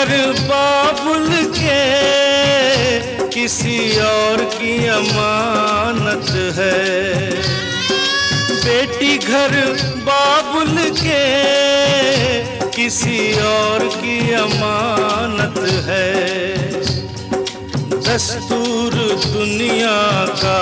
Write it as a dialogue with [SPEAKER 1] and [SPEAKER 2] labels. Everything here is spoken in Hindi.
[SPEAKER 1] घर बाबुल के किसी और की अमानत है। बेटी घर बाबुल के किसी और की अमानत है। दस्तूर दुनिया का